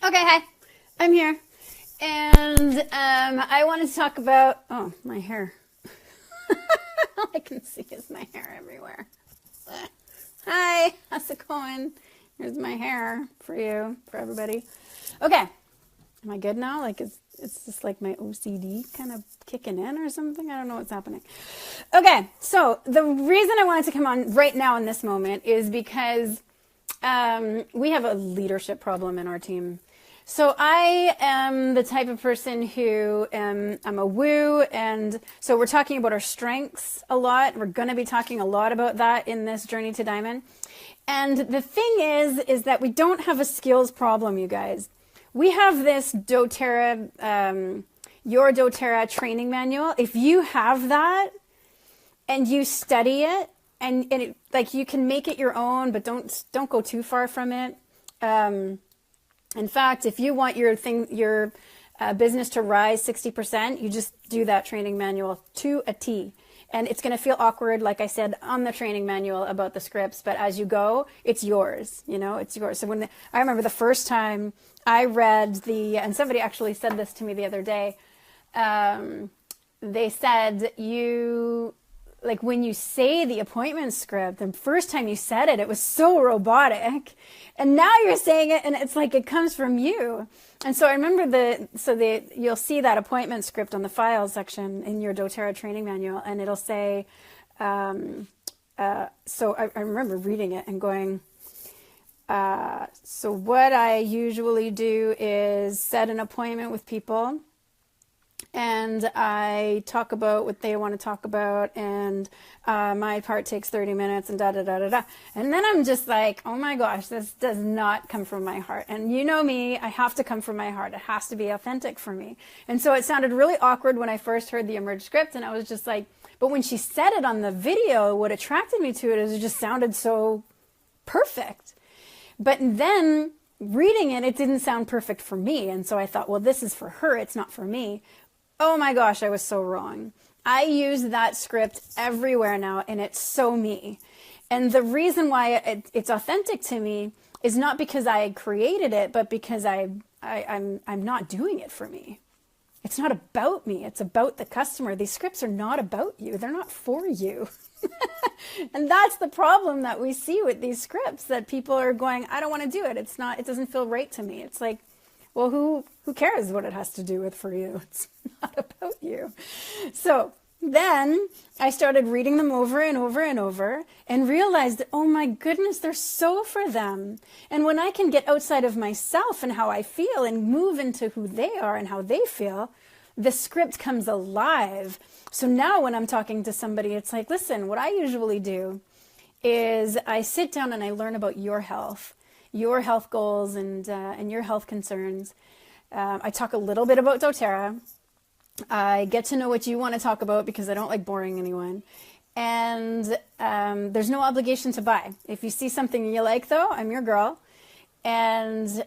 Okay, hi. I'm here. And I wanted to talk about, oh, my hair. All I can see is my hair everywhere. Hi, how's it going? Here's my hair for you, for everybody. Okay, am I good now? Like, it's just like my OCD kind of kicking in or something? I don't know what's happening. Okay, so the reason I wanted to come on right now in this moment is because we have a leadership problem in our team. So I am the type of person who I'm a woo, and so we're talking about our strengths a lot. We're going to be talking a lot about that in this Journey to Diamond. And the thing is that we don't have a skills problem, you guys. We have this doTERRA, your doTERRA training manual. If you have that and you study it, and it, like, you can make it your own, but don't go too far from it. In fact, if you want your business to rise 60%, you just do that training manual to a T. And it's going to feel awkward, like I said, on the training manual about the scripts. But as you go, it's yours. You know, it's yours. So I remember the first time I read and somebody actually said this to me the other day. They said like when you say the appointment script, the first time you said it, it was so robotic. And now you're saying it and it's like it comes from you. And so I remember you'll see that appointment script on the files section in your doTERRA training manual, and it'll say, so I remember reading it and going, so what I usually do is set an appointment with people, and I talk about what they want to talk about, and my part takes 30 minutes, and da da da da da. And then I'm just like, oh my gosh, this does not come from my heart. And you know me, I have to come from my heart. It has to be authentic for me. And so it sounded really awkward when I first heard the Emerge script, and I was just like, but when she said it on the video, what attracted me to it is it just sounded so perfect. But then reading it, it didn't sound perfect for me. And so I thought, well, this is for her, it's not for me. Oh my gosh, I was so wrong. I use that script everywhere now, and it's so me. And the reason why it's authentic to me is not because I created it, but because I'm not doing it for me. It's not about me. It's about the customer. These scripts are not about you. They're not for you. And that's the problem that we see with these scripts, that people are going, I don't want to do it. It doesn't feel right to me. It's like, well, who cares what it has to do with for you? It's not about you. So then I started reading them over and over and over and realized that, oh my goodness, they're so for them. And when I can get outside of myself and how I feel and move into who they are and how they feel, the script comes alive. So now when I'm talking to somebody, it's like, listen, what I usually do is I sit down and I learn about your health goals, and your health concerns. I talk a little bit about doTERRA. I get to know what you want to talk about because I don't like boring anyone. And there's no obligation to buy. If you see something you like, though, I'm your girl. And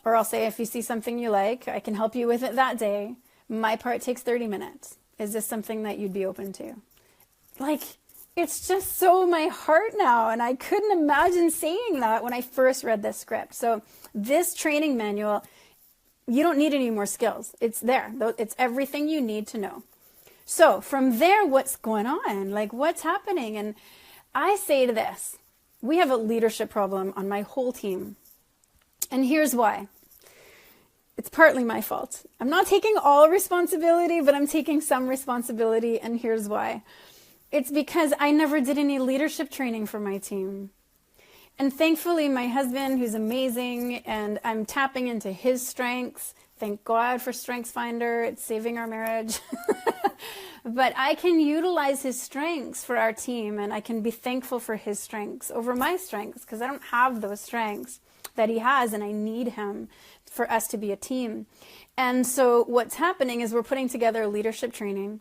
or I'll say, if you see something you like, I can help you with it that day. My part takes 30 minutes. Is this something that you'd be open to? Like, it's just so my heart now, and I couldn't imagine saying that when I first read this script. So this training manual, you don't need any more skills. It's there. It's everything you need to know. So from there, what's going on? Like, what's happening? And I say to this, we have a leadership problem on my whole team. And here's why. It's partly my fault. I'm not taking all responsibility, but I'm taking some responsibility, and here's why. It's because I never did any leadership training for my team. And thankfully, my husband, who's amazing, and I'm tapping into his strengths. Thank God for StrengthsFinder. It's saving our marriage. But I can utilize his strengths for our team, and I can be thankful for his strengths over my strengths, because I don't have those strengths that he has, and I need him for us to be a team. And so what's happening is we're putting together a leadership training.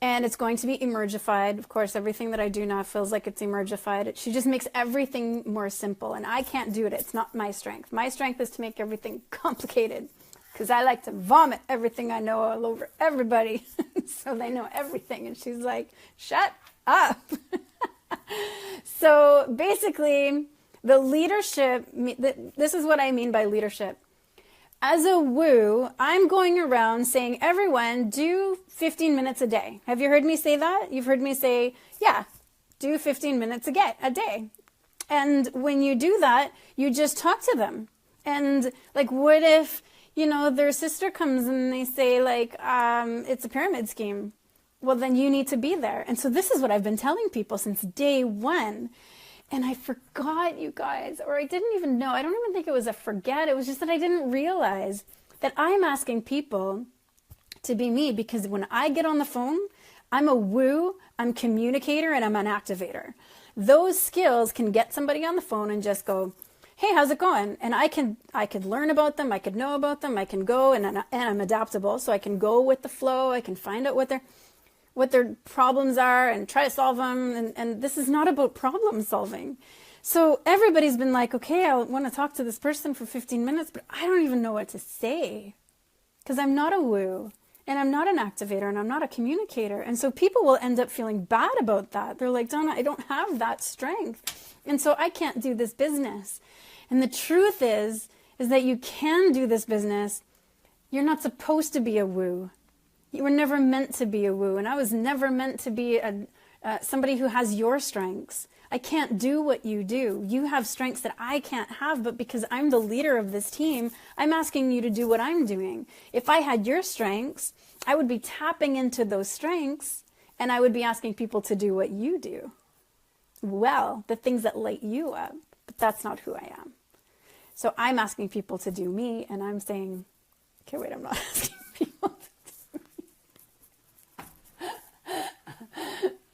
And it's going to be emergified. Of course, everything that I do now feels like it's emergified. She just makes everything more simple, and I can't do it. It's not my strength. My strength is to make everything complicated, because I like to vomit everything I know all over everybody so they know everything. And she's like, shut up. So basically, The leadership, this is what I mean by leadership. As a woo, I'm going around saying, everyone, do 15 minutes a day. Have you heard me say that? You've heard me say, yeah, do 15 minutes a day. And when you do that, you just talk to them. And like, what if, their sister comes and they say like, it's a pyramid scheme. Well, then you need to be there. And so this is what I've been telling people since day one. And I forgot, you guys, or I didn't even know. I don't even think it was a forget. It was just that I didn't realize that I'm asking people to be me, because when I get on the phone, I'm a woo, I'm communicator, and I'm an activator. Those skills can get somebody on the phone and just go, hey, how's it going? And I could learn about them. I could know about them. I can go, and I'm adaptable. So I can go with the flow. I can find out what their problems are and try to solve them. And this is not about problem solving. So everybody's been like, okay, I want to talk to this person for 15 minutes, but I don't even know what to say because I'm not a woo and I'm not an activator and I'm not a communicator. And so people will end up feeling bad about that. They're like, Donna, I don't have that strength. And so I can't do this business. And the truth is that you can do this business. You're not supposed to be a woo. You were never meant to be a woo, and I was never meant to be somebody who has your strengths. I can't do what you do. You have strengths that I can't have, but because I'm the leader of this team, I'm asking you to do what I'm doing. If I had your strengths, I would be tapping into those strengths, and I would be asking people to do what you do. Well, the things that light you up, but that's not who I am. So I'm asking people to do me, and I'm saying, okay, wait, I'm not asking people to.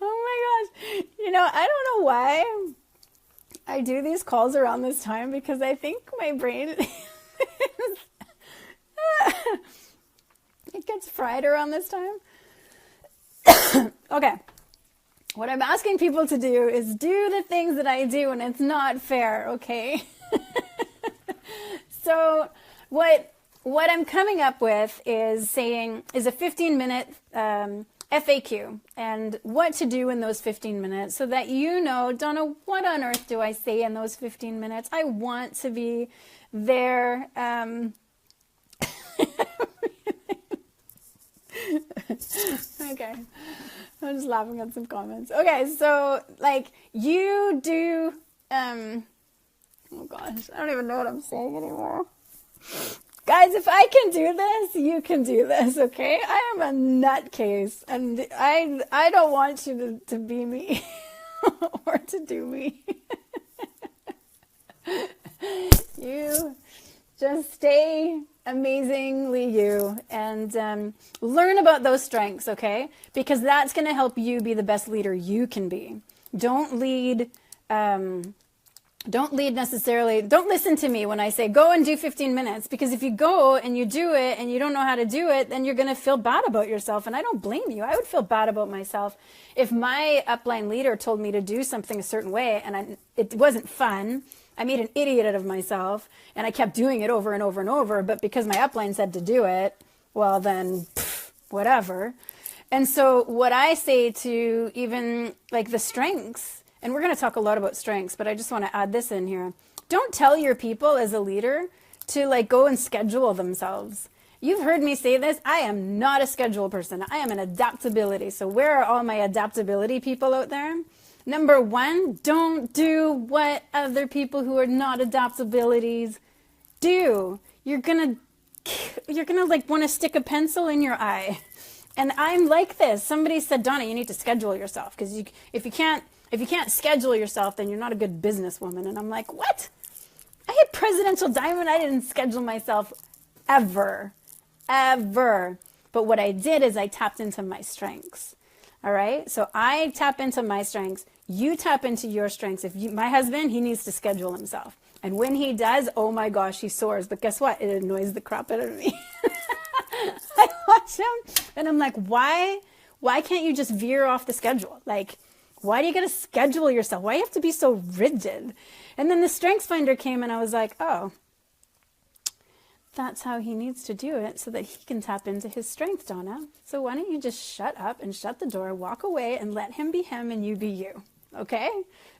Oh my gosh. I don't know why I do these calls around this time, because I think my brain it gets fried around this time. Okay. What I'm asking people to do is do the things that I do, and it's not fair, okay? So what I'm coming up with is a 15-minute FAQ and what to do in those 15 minutes so that Donna, what on earth do I say in those 15 minutes? I want to be there. Okay. I'm just laughing at some comments. Okay, so you do, oh gosh, I don't even know what I'm saying anymore. Guys, if I can do this, you can do this, okay? I am a nutcase, and I don't want you to be me or to do me. You just stay amazingly you and learn about those strengths, okay? Because that's going to help you be the best leader you can be. Don't lead necessarily. Don't listen to me when I say go and do 15 minutes, because if you go and you do it and you don't know how to do it, then you're going to feel bad about yourself. And I don't blame you. I would feel bad about myself if my upline leader told me to do something a certain way and it wasn't fun. I made an idiot out of myself and I kept doing it over and over and over. But because my upline said to do it, well, then whatever. And so what I say to even the strengths, and we're going to talk a lot about strengths, but I just want to add this in here. Don't tell your people as a leader to go and schedule themselves. You've heard me say this. I am not a schedule person. I am an adaptability. So where are all my adaptability people out there? Number one, don't do what other people who are not adaptabilities do. You're going to want to stick a pencil in your eye. And I'm like this. Somebody said, Donna, you need to schedule yourself, because if you can't schedule yourself, then you're not a good businesswoman. And I'm like, what? I hit Presidential Diamond. I didn't schedule myself ever. But what I did is I tapped into my strengths. All right. So I tap into my strengths. You tap into your strengths. My husband, he needs to schedule himself. And when he does, oh my gosh, he soars. But guess what? It annoys the crap out of me. I watch him and I'm like, why can't you just veer off the schedule? Why do you got to schedule yourself? Why do you have to be so rigid? And then the Strengths Finder came and I was like, oh, that's how he needs to do it so that he can tap into his strength, Donna. So why don't you just shut up and shut the door, walk away and let him be him and you be you? Okay?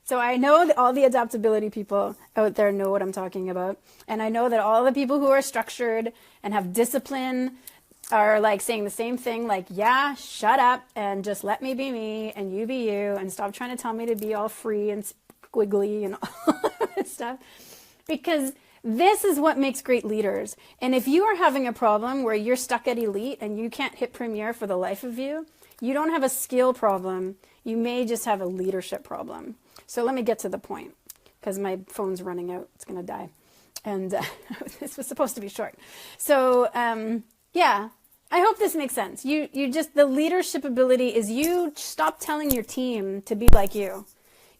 So I know that all the adaptability people out there know what I'm talking about. And I know that all the people who are structured and have discipline are like saying the same thing, like, yeah, shut up and just let me be me and you be you and stop trying to tell me to be all free and squiggly and all that stuff. Because this is what makes great leaders. And if you are having a problem where you're stuck at elite and you can't hit premier for the life of you, you don't have a skill problem. You may just have a leadership problem. So let me get to the point because my phone's running out. It's going to die. And this was supposed to be short. So yeah, I hope this makes sense. You just, the leadership ability is you stop telling your team to be like you.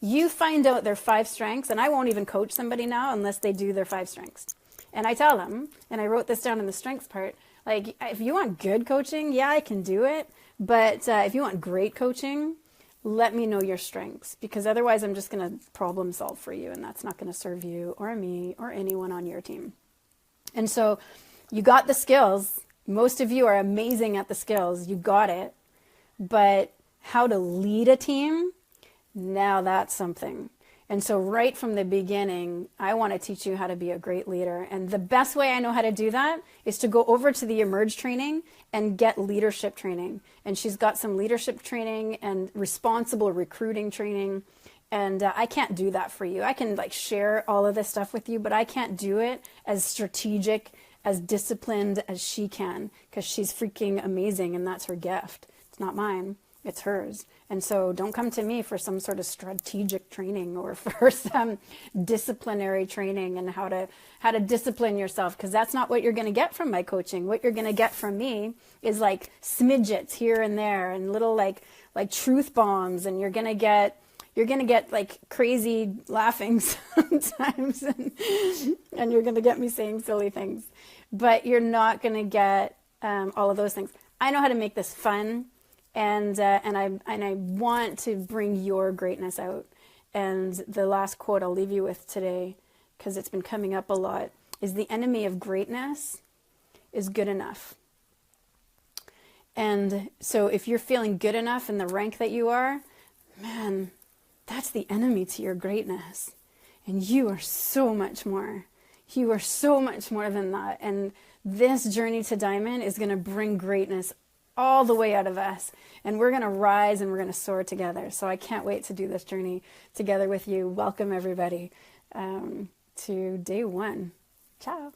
You find out their 5 strengths, and I won't even coach somebody now unless they do their 5 strengths. And I tell them, and I wrote this down in the strengths part, like, if you want good coaching, yeah, I can do it. But if you want great coaching, let me know your strengths, because otherwise I'm just going to problem solve for you, and that's not going to serve you or me or anyone on your team. And so you got the skills. Most of you are amazing at the skills. You got it. But how to lead a team, now that's something. And so right from the beginning, I want to teach you how to be a great leader. And the best way I know how to do that is to go over to the Emerge training and get leadership training. And she's got some leadership training and responsible recruiting training. And I can't do that for you. I can like share all of this stuff with you, but I can't do it as strategic, as disciplined as she can, because she's freaking amazing and that's her gift. It's not mine, it's hers. And so don't come to me for some sort of strategic training or for some disciplinary training and how to discipline yourself, because that's not what you're going to get from my coaching. What you're going to get from me is like smidgets here and there and little like truth bombs, and you're going to get like crazy laughing sometimes and you're going to get me saying silly things, but you're not going to get all of those things. I know how to make this fun. And I want to bring your greatness out. And the last quote I'll leave you with today, because it's been coming up a lot, is the enemy of greatness is good enough. And so if you're feeling good enough in the rank that you are, man, that's the enemy to your greatness. And you are so much more. You are so much more than that. And this journey to diamond is going to bring greatness all the way out of us, and we're going to rise and we're going to soar together. So I can't wait to do this journey together with you. Welcome everybody to day 1. Ciao.